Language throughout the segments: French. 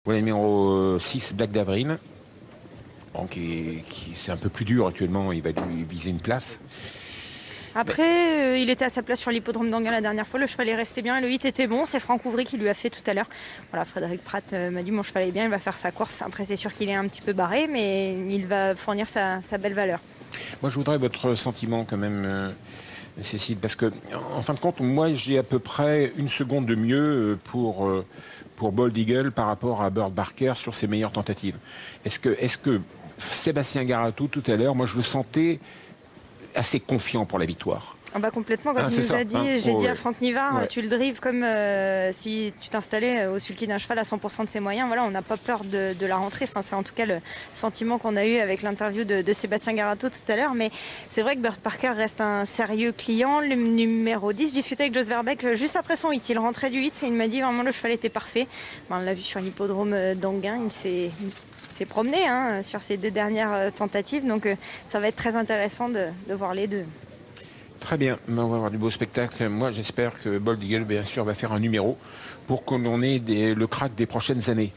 Voilà, numéro 6, Black d'Avril. Bon, c'est un peu plus dur actuellement, il va lui viser une place. Après, il était à sa place sur l'hippodrome d'Anguin la dernière fois. Le cheval est resté bien. Le hit était bon. C'est Franck Ouvry qui lui a fait tout à l'heure. Voilà, Frédéric Pratt m'a dit mon cheval est bien, il va faire sa course. Après, c'est sûr qu'il est un petit peu barré, mais il va fournir sa belle valeur. Moi, je voudrais votre sentiment quand même, Cécile, parce que, en fin de compte, moi, j'ai à peu près une seconde de mieux pour Bold Eagle par rapport à Bird Barker sur ses meilleures tentatives. Est-ce que Sébastien Garato, tout à l'heure, moi, je le sentais assez confiant pour la victoire. Ah bah complètement, quand Hein, il c'est nous ça, a dit, hein. j'ai Oh, dit à ouais. Franck Nivard, Ouais. tu le drives comme si tu t'installais au sulky d'un cheval à 100% de ses moyens. Voilà, on n'a pas peur de la rentrée. Enfin, c'est en tout cas le sentiment qu'on a eu avec l'interview de Sébastien Garato tout à l'heure. Mais c'est vrai que Bird Parker reste un sérieux client. Le numéro 10, je discutais avec Jos Verbeek juste après son hit. Il rentrait du hit et il m'a dit vraiment le cheval était parfait. Ben, on l'a vu sur l'hippodrome d'Anguin, il s'est promené sur ses 2 dernières tentatives. Donc ça va être très intéressant de voir les deux. Très bien, on va avoir du beau spectacle. Moi, j'espère que Bold Eagle, bien sûr, va faire un numéro pour qu'on ait le crack des prochaines années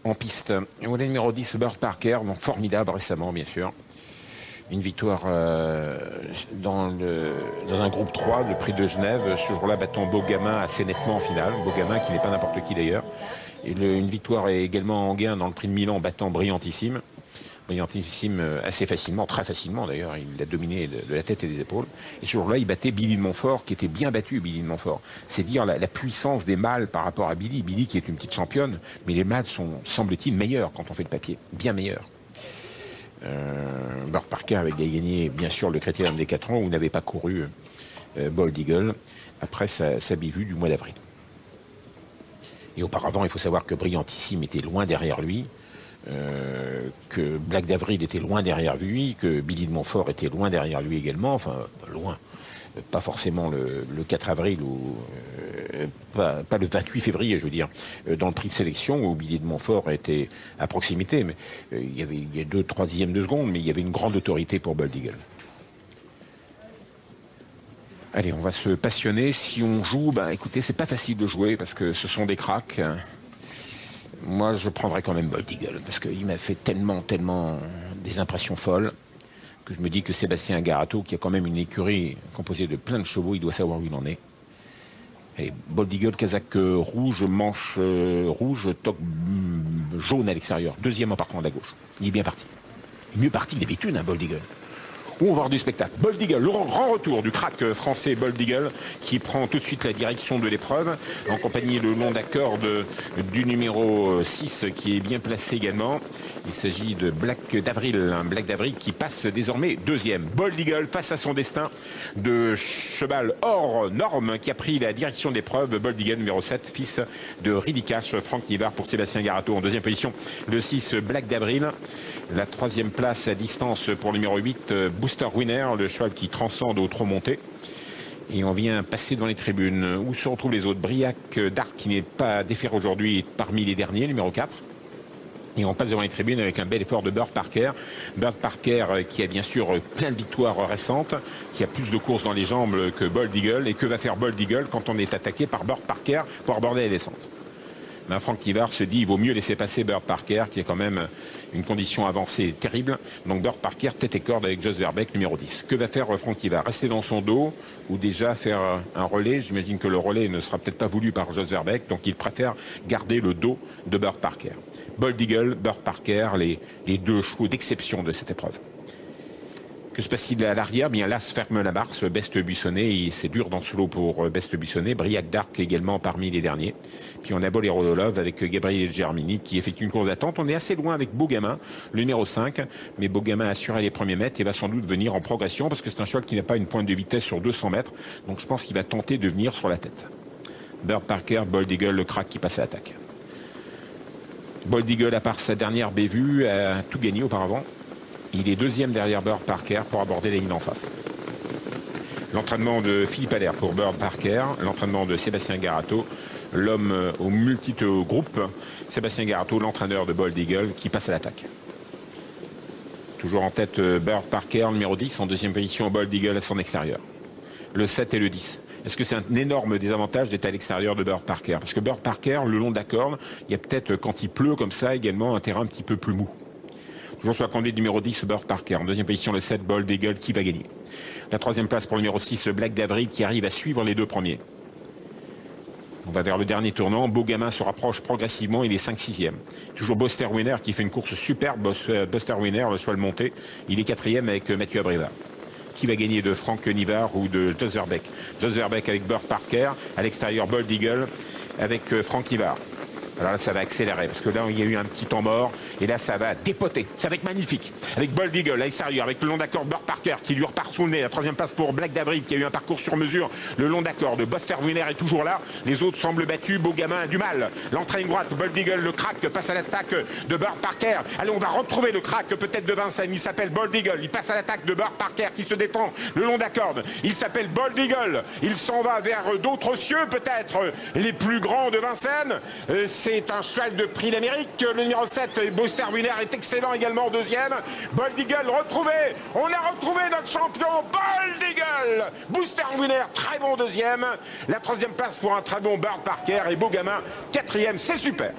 en piste. Et on a le numéro 10, Bird Parker, donc formidable récemment, bien sûr. Une victoire dans un groupe 3, le prix de Genève, ce jour-là battant Beaugamin assez nettement en finale. Beaugamin qui n'est pas n'importe qui d'ailleurs. Et une victoire également en gain dans le prix de Milan battant Brillantissime. Brillantissime assez facilement, très facilement d'ailleurs, il l'a dominé de la tête et des épaules. Et ce jour-là, il battait Billy de Montfort, qui était bien battu, Billy de Montfort. C'est dire la puissance des mâles par rapport à Billy. Billy qui est une petite championne, mais les mâles sont, semble-t-il, meilleurs quand on fait le papier, bien meilleurs. Bird Parker avait gagné, bien sûr, le Critérium des 4 ans, où n'avait pas couru Bold Eagle, après sa bévue du mois d'avril. Et auparavant, il faut savoir que Brillantissime était loin derrière lui, que Black d'Avril était loin derrière lui, que Billy de Montfort était loin derrière lui également, enfin loin, pas forcément le 4 avril ou pas le 28 février, je veux dire, dans le prix de sélection où Billy de Montfort était à proximité, mais il y a 2/3 de seconde, mais il y avait une grande autorité pour Bold Eagle. Allez, on va se passionner. Si on joue, ben écoutez, c'est pas facile de jouer parce que ce sont des cracks. Moi, je prendrais quand même Bold Eagle parce qu'il m'a fait tellement des impressions folles que je me dis que Sébastien Garato, qui a quand même une écurie composée de plein de chevaux, il doit savoir où il en est. Allez, Bold Eagle, casaque rouge, manche rouge, toque jaune à l'extérieur. Deuxième en partant à la gauche. Il est bien parti. Mieux parti que d'habitude, Bold Eagle. Où on va voir du spectacle. Bold Eagle, le grand retour du crack français Bold Eagle, qui prend tout de suite la direction de l'épreuve, en compagnie le long d'accord du numéro 6, qui est bien placé également. Il s'agit de Black d'Avril, Black d'Avril qui passe désormais deuxième. Bold Eagle face à son destin de cheval hors norme, qui a pris la direction de l'épreuve. Bold Eagle numéro 7, fils de Ridicash, Franck Nivard pour Sébastien Garato en deuxième position. Le 6, Black d'Avril. La troisième place à distance pour le numéro 8, Booster Winner, le cheval qui transcende au trot monté. Et on vient passer dans les tribunes. Où se retrouvent les autres? Briac Dark, qui n'est pas déféré aujourd'hui, est parmi les derniers, numéro 4. Et on passe devant les tribunes avec un bel effort de Bird Parker. Bird Parker qui a bien sûr plein de victoires récentes, qui a plus de courses dans les jambes que Bold Eagle. Et que va faire Bold Eagle quand on est attaqué par Bird Parker pour aborder la descente? Ben, Franck Nivard se dit il vaut mieux laisser passer Bird Parker, qui est quand même une condition avancée terrible. Donc Bird Parker, tête et corde avec Jos Verbeek, numéro 10. Que va faire Franck Nivard? Rester dans son dos ou déjà faire un relais? J'imagine que le relais ne sera peut-être pas voulu par Jos Verbeek, donc il préfère garder le dos de Bird Parker. Bold Eagle, Bird Parker, les deux chevaux d'exception de cette épreuve. Que se passe-t-il à l'arrière? Bien, l'As ferme la barre, Best Buissonnet, c'est dur dans ce lot pour Best Buissonnet. Briac Dark également parmi les derniers. Puis on a Bolero de Love avec Gabriel Germini qui effectue une course d'attente. On est assez loin avec Beaugamin, le numéro 5, mais Beaugamin a assuré les premiers mètres et va sans doute venir en progression parce que c'est un cheval qui n'a pas une pointe de vitesse sur 200 mètres. Donc je pense qu'il va tenter de venir sur la tête. Bird Parker, Bold Eagle, le crack qui passe à l'attaque. Bold Eagle, à part sa dernière bévue, a tout gagné auparavant. Il est deuxième derrière Bird Parker pour aborder la ligne en face. L'entraînement de Philippe Allaire pour Bird Parker, l'entraînement de Sébastien Garato, l'homme au multitude groupe, Sébastien Garato, l'entraîneur de Bold Eagle, qui passe à l'attaque. Toujours en tête Bird Parker, numéro 10, en deuxième position Bold Eagle à son extérieur. Le 7 et le 10. Est-ce que c'est un énorme désavantage d'être à l'extérieur de Bird Parker? Parce que Bird Parker, le long de la corde, il y a peut-être, quand il pleut comme ça, également un terrain un petit peu plus mou. Toujours sur la candidate numéro 10, Bird Parker. En deuxième position, le 7, Bold Eagle, qui va gagner. La troisième place pour le numéro 6, le Black d'Avril, qui arrive à suivre les deux premiers. On va vers le dernier tournant. Beau Gamin se rapproche progressivement. Il est 5-6e. Toujours Buster Winner qui fait une course superbe. Buster Winner, le cheval monté. Il est 4e avec Mathieu Abrivard. Qui va gagner, de Franck Nivard ou de Jos Verbeek? Jos Verbeek avec Bird Parker. À l'extérieur, Bold Eagle avec Franck Nivard. Alors là, ça va accélérer parce que là, il y a eu un petit temps mort et là, ça va dépoter. Ça va être magnifique. Avec Bold Eagle à l'extérieur, avec le long d'accord Bird Parker qui lui repart sous le nez. La troisième place pour Black d'Avril qui a eu un parcours sur mesure. Le long d'accord de Buster Winner est toujours là. Les autres semblent battus. Beau Gamin a du mal. L'entraîne droite, Bold Eagle, le crack passe à l'attaque de Bird Parker. Allez, on va retrouver le crack peut-être de Vincennes. Il s'appelle Bold Eagle. Il passe à l'attaque de Bird Parker qui se détend le long d'accord. Il s'appelle Bold Eagle. Il s'en va vers d'autres cieux peut-être les plus grands de Vincennes. C'est un cheval de prix d'Amérique. Le numéro 7, Buster Winner, est excellent également en deuxième. Bold Eagle retrouvé. On a retrouvé notre champion Bold Eagle. Buster Winner, très bon deuxième. La troisième place pour un très bon Bird Parker et Beau Gamin, 4e. C'est super.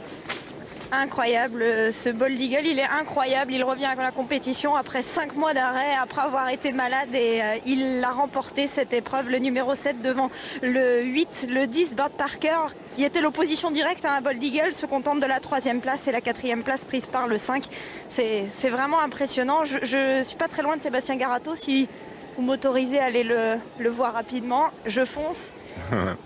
Incroyable, ce Bold Eagle, il est incroyable, il revient à la compétition après 5 mois d'arrêt, après avoir été malade et il a remporté cette épreuve, le numéro 7 devant le 8, le 10, Bird Parker, qui était l'opposition directe à Bold Eagle, se contente de la 3e place et la 4e place prise par le 5. C'est vraiment impressionnant, je suis pas très loin de Sébastien Garato, si vous m'autorisez à aller le voir rapidement, je fonce.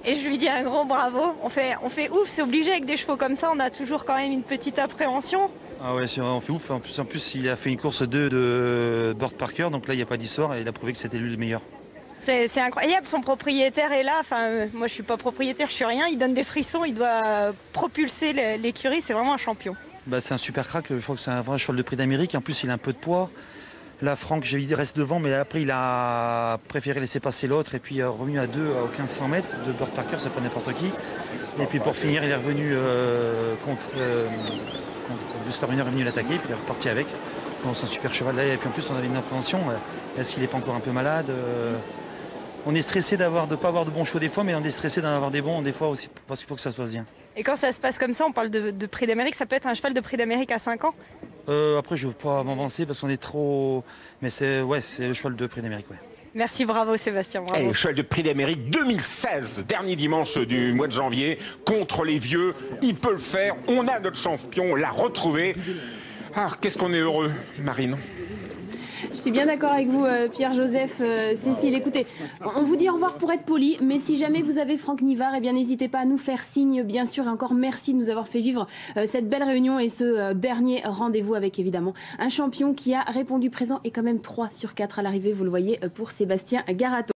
Et je lui dis un gros bravo. On fait ouf, c'est obligé avec des chevaux comme ça, on a toujours quand même une petite appréhension. Ah ouais, on fait ouf. En plus, il a fait une course 2 de Bird Parker, donc là il n'y a pas d'histoire et il a prouvé que c'était lui le meilleur. C'est incroyable, son propriétaire est là. Enfin, moi je suis pas propriétaire, je suis rien. Il donne des frissons, il doit propulser l'écurie, c'est vraiment un champion. Bah, c'est un super crack, je crois que c'est un vrai cheval de prix d'Amérique. En plus, il a un peu de poids. Là, Franck, il reste devant, mais après, il a préféré laisser passer l'autre. Et puis, il est revenu à 2 aux 1500 mètres de Bird Parker, c'est pas n'importe qui. Et puis, pour finir, il est revenu contre Buster Winner, est venu l'attaquer, puis il est reparti avec. Bon, c'est un super cheval là. Et puis, en plus, on avait une appréhension. Est-ce qu'il n'est pas encore un peu malade? On est stressé de ne pas avoir de bons chevaux des fois, mais on est stressé d'en avoir des bons des fois aussi, parce qu'il faut que ça se passe bien. Et quand ça se passe comme ça, on parle de prix d'Amérique, ça peut être un cheval de prix d'Amérique à 5 ans? Après, je ne veux pas m'avancer parce qu'on est trop... Mais c'est le cheval de prix d'Amérique, ouais. Merci, bravo Sébastien, bravo. Et le cheval de prix d'Amérique 2016, dernier dimanche du mois de janvier, contre les vieux. Il peut le faire, on a notre champion, on l'a retrouvé. Ah, qu'est-ce qu'on est heureux, Marine. Je suis bien d'accord avec vous, Pierre-Joseph, Cécile. Écoutez, on vous dit au revoir pour être poli, mais si jamais vous avez Franck Nivard, eh bien n'hésitez pas à nous faire signe, bien sûr. Et encore merci de nous avoir fait vivre cette belle réunion et ce dernier rendez-vous avec évidemment un champion qui a répondu présent et quand même 3 sur 4 à l'arrivée, vous le voyez, pour Sébastien Garato.